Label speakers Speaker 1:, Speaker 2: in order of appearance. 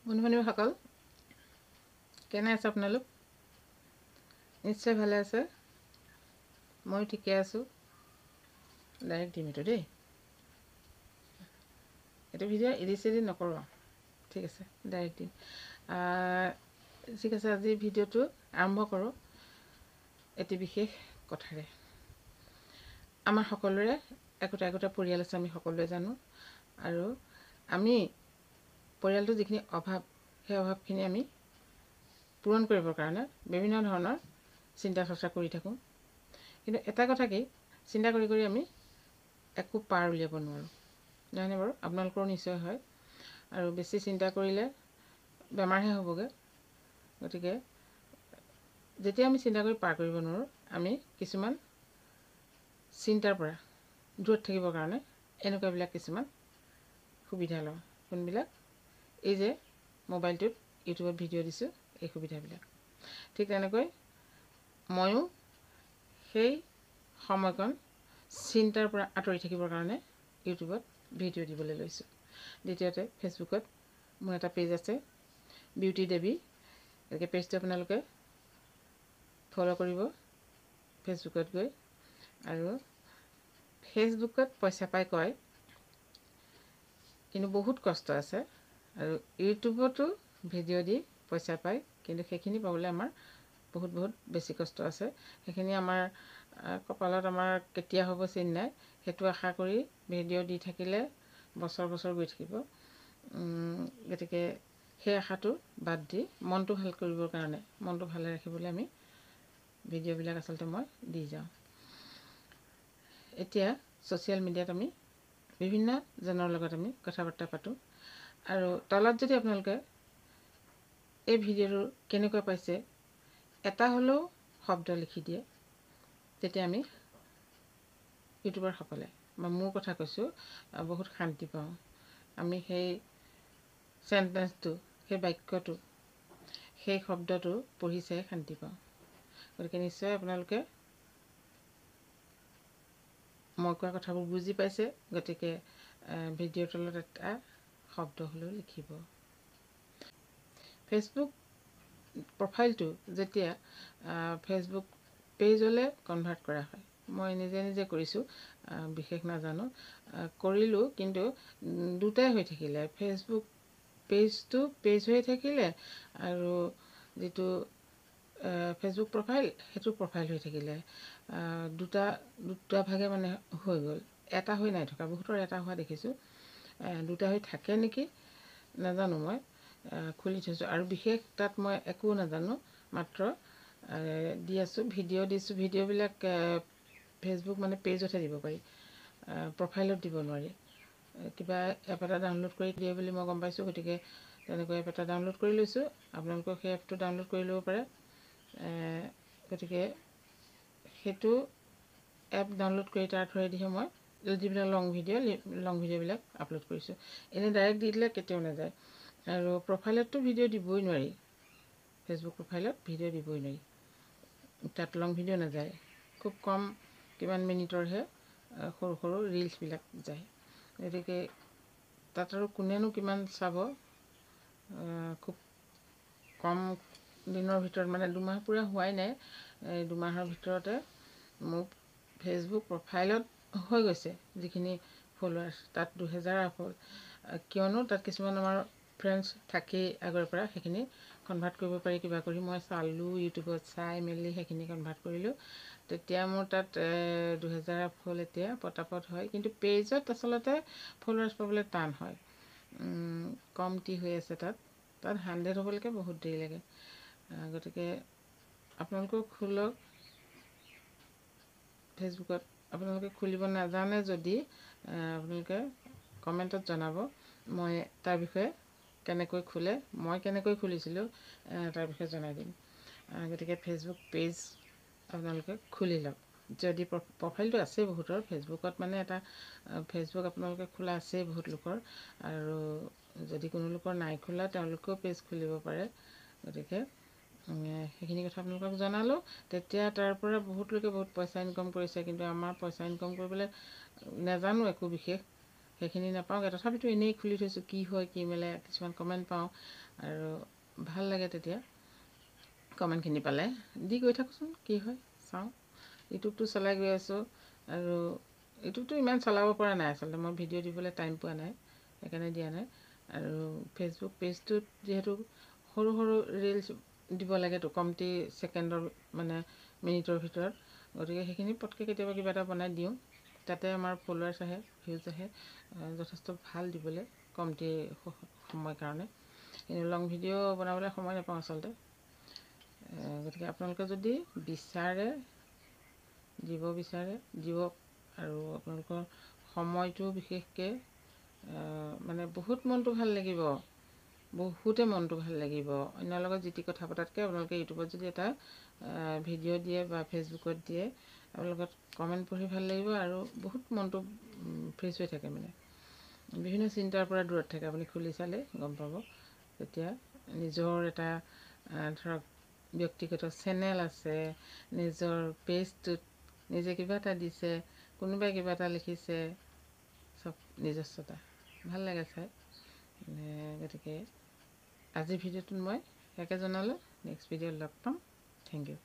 Speaker 1: বন্ধু-বান্ধৱীসকল কেনে আছে আপোনালোক? নিশ্চয় ভালে আছে। মই ঠিকে আছোঁ। ডাইৰেক্ট দিম এইটো দেই। এইটো ভিডিঅ' এডিট নকৰোঁ, ঠিক আছে, ডাইৰেক্ট দিম। ঠিক আছে, আজি ভিডিঅ'টো আৰম্ভ কৰোঁ এটি বিশেষ কথাৰে। আমাৰ সকলোৰে একোটা একোটা পৰিয়াল আছে, আমি সকলোৱে জানো। আৰু আমি পৰিয়ালটো যিখিনি অভাৱ, সেই অভাৱখিনি আমি পূৰণ কৰিবৰ কাৰণে বিভিন্ন ধৰণৰ চিন্তা চৰ্চা কৰি থাকোঁ। কিন্তু এটা কথা কি, চিন্তা কৰি কৰি আমি একো পাৰ উলিয়াব নোৱাৰোঁ, নহয়নে বাৰু? আপোনালোকৰো নিশ্চয় হয়। আৰু বেছি চিন্তা কৰিলে বেমাৰহে হ'বগৈ। গতিকে যেতিয়া আমি চিন্তা কৰি পাৰ কৰিব নোৱাৰোঁ, আমি কিছুমান চিন্তাৰ পৰা দূৰত থাকিবৰ কাৰণে এনেকুৱাবিলাক কিছুমান সুবিধা লওঁ। কোনবিলাক? এই যে মোবাইলটোত ইউটিউবত ভিডিঅ' দিছোঁ, এই সুবিধাবিলাক। ঠিক তেনেকৈ ময়ো সেই সময়কণ চিন্তাৰ পৰা আঁতৰি থাকিবৰ কাৰণে ইউটিউবত ভিডিঅ' দিবলৈ লৈছোঁ। দ্বিতীয়তে ফেচবুকত মোৰ এটা পেজ আছে, বিউটি দেৱী। গতিকে পেজটো আপোনালোকে ফ'ল' কৰিব ফেচবুকত গৈ। আৰু ফেচবুকত পইচা পাই কয়, কিন্তু বহুত কষ্ট আছে। আৰু ইউটিউবতো ভিডিঅ' দি পইচা পায়, কিন্তু সেইখিনি পাবলৈ আমাৰ বহুত বহুত বেছি কষ্ট আছে। সেইখিনি আমাৰ কপালত আমাৰ কেতিয়া হ'ব চিন নাই। সেইটো আশা কৰি ভিডিঅ' দি থাকিলে বছৰ বছৰ গৈ থাকিব। গতিকে সেই আশাটো বাদ দি মনটো ভাল কৰিবৰ কাৰণে, মনটো ভালে ৰাখিবলৈ আমি ভিডিঅ'বিলাক আচলতে মই দি যাওঁ। এতিয়া ছ'চিয়েল মিডিয়াত আমি বিভিন্ন জনৰ লগত আমি কথা বাৰ্তা পাতোঁ। আৰু তলত যদি আপোনালোকে এই ভিডিঅ'টো কেনেকুৱা পাইছে এটা হ'লেও শব্দ লিখি দিয়ে, তেতিয়া আমি ইউটিউবাৰসকলে, বা মোৰ কথা কৈছোঁ, বহুত শান্তি পাওঁ। আমি সেই চেণ্টেঞ্চটো, সেই বাক্যটো, সেই শব্দটো পঢ়ি চাই শান্তি পাওঁ। গতিকে নিশ্চয় আপোনালোকে মই কোৱা কথাবোৰ বুজি পাইছে। গতিকে ভিডিঅ'ৰ তলত এটা শব্দ হ'লেও লিখিব। ফেচবুক প্ৰফাইলটো যেতিয়া ফেচবুক পেজলৈ কনভাৰ্ট কৰা হয়, মই নিজে নিজে কৰিছোঁ, বিশেষ নাজানো, কৰিলোঁ। কিন্তু দুটাই হৈ থাকিলে, ফেচবুক পেজটো পেজ হৈ থাকিলে, আৰু যিটো ফেচবুক প্ৰফাইল সেইটো প্ৰফাইল হৈ থাকিলে। দুটা ভাগে মানে হৈ গ'ল, এটা হৈ নাই থকা। বহুতৰ এটা হোৱা দেখিছোঁ, দুটা হৈ থাকে নেকি নাজানো। মই খুলি থৈছোঁ আৰু বিশেষ তাত মই একো নাজানো, মাত্ৰ দি আছোঁ, ভিডিঅ' দিছোঁ। ভিডিঅ'বিলাক ফেচবুক মানে পেজতহে দিব পাৰি, প্ৰফাইলত দিব নোৱাৰি। কিবা এপ এটা ডাউনলোড কৰি দিয়ে বুলি মই গম পাইছোঁ। গতিকে তেনেকৈ এপ এটা ডাউনলোড কৰি লৈছোঁ। আপোনালোকেও সেই এপটো ডাউনলোড কৰি ল'ব পাৰে। গতিকে সেইটো এপ ডাউনলোড কৰি তাৰ থ্ৰুৱেদিহে মই যিবিলাক লং ভিডিঅ'বিলাক আপলোড কৰিছোঁ। এনেই ডাইৰেক্ট দি দিলে কেতিয়াও নাযায়। আৰু প্ৰফাইলততো ভিডিঅ' দিবই নোৱাৰি, ফেচবুক প্ৰফাইলত ভিডিঅ' দিবই নোৱাৰি, তাত লং ভিডিঅ' নাযায়। খুব কম কিমান মিনিটৰহে সৰু সৰু ৰিলচবিলাক যায়। গতিকে তাত আৰু কোনেনো কিমান চাব। খুব কম দিনৰ ভিতৰত, মানে দুমাহ পূৰা হোৱাই নাই, এই দুমাহৰ ভিতৰতে মোৰ ফেচবুক প্ৰফাইলত হৈ গৈছে যিখিনি ফলোৱাৰ্ছ, তাত 2000 আপ হ'ল। কিয়নো তাত কিছুমান আমাৰ ফ্ৰেণ্ডছ থাকেই আগৰ পৰা, সেইখিনি কনভাৰ্ট কৰিব পাৰি কিবা কৰি। মই চালোঁ, ইউটিউবত চাই মেলি সেইখিনি কনভাৰ্ট কৰিলোঁ। তেতিয়া মোৰ তাত 2000 আপ হ'ল। এতিয়া পটাপট হয়, কিন্তু পেজত আচলতে ফলোৱাৰ্ছ পাবলৈ টান হয়, কমটি হৈ আছে। তাত 100 হ'বলৈকে বহুত দেৰি লাগে। গতিকে আপোনালোকেও খোলক ফেচবুকত। আপোনালোকে খুলিব নাজানে যদি আপোনালোকে কমেণ্টত জনাব, মই তাৰ বিষয়ে কেনেকৈ খোলে, মই কেনেকৈ খুলিছিলোঁ তাৰ বিষয়ে জনাই দিম। গতিকে ফেচবুক পেজ আপোনালোকে খুলি লওক। যদি প্ৰফাইলটো আছেই বহুতৰ ফেচবুকত, মানে এটা ফেচবুক আপোনালোকে খোলা আছেই বহুত লোকৰ। আৰু যদি কোনো লোকৰ নাই খোলা, তেওঁলোকেও পেজ খুলিব পাৰে। গতিকে সেইখিনি কথা আপোনালোকক জনালোঁ। তেতিয়া তাৰ পৰা বহুত লোকে বহুত পইচা ইনকাম কৰিছে, কিন্তু আমাৰ পইচা ইনকাম কৰিবলৈ নাজানো একো বিশেষ। সেইখিনি নাপাওঁগৈ, তথাপিতো এনেই খুলি থৈছোঁ, কি হয় কি মেলে কিছুমান কমেণ্ট পাওঁ আৰু ভাল লাগে তেতিয়া কমেণ্টখিনি পালে। দি গৈ থাকোঁচোন, কি হয় চাওঁ। ইউটিউবটো চলাই গৈ আছোঁ আৰু ইউটিউবটো ইমান চলাব পৰা নাই আচলতে, মই ভিডিঅ' দিবলৈ টাইম পোৱা নাই, সেইকাৰণে দিয়া নাই। আৰু ফেচবুক পেজটোত যিহেতু সৰু সৰু ৰিলচ দিব লাগেতো, কমটি ছেকেণ্ডৰ মানে মিনিটৰ ভিতৰত, গতিকে সেইখিনি পটকৈ কেতিয়াবা কিবা এটা বনাই দিওঁ, তাতে আমাৰ ফলোৱাৰ্ছ আহে, ভিউজ আহে, যথেষ্ট ভাল দিবলৈ কমটি সময় কাৰণে। কিন্তু লং ভিডিঅ' বনাবলৈ সময় নাপাওঁ আচলতে। গতিকে আপোনালোকে যদি বিচাৰে, দিব বিচাৰে দিয়ক। আৰু আপোনালোকৰ সময়টো বিশেষকৈ মানে বহুত মনটো ভাল লাগিব, বহুতে মনটো ভাল লাগিব। অন্যৰ লগত যি টি কথা পতাতকৈ আপোনালোকে ইউটিউবত যদি এটা ভিডিঅ' দিয়ে বা ফেচবুকত দিয়ে, আপোনালোকৰ লগত কমেণ্ট পঢ়ি ভাল লাগিব আৰু বহুত মনটো ফ্ৰেছ হৈ থাকে, মানে বিভিন্ন চিন্তাৰ পৰা দূৰত থাকে। আপুনি খুলি চালে গম পাব। তেতিয়া নিজৰ এটা ধৰক ব্যক্তিগত চেনেল আছে, নিজৰ পেজটোত নিজে কিবা এটা দিছে, কোনোবাই কিবা এটা লিখিছে, চব নিজস্বতা, ভাল লাগে চাই। গতিকে আজিৰ ভিডিঅ'টোত মই ইয়াকে জনালোঁ। নেক্সট ভিডিঅ'ত লগ পাম। Thank U.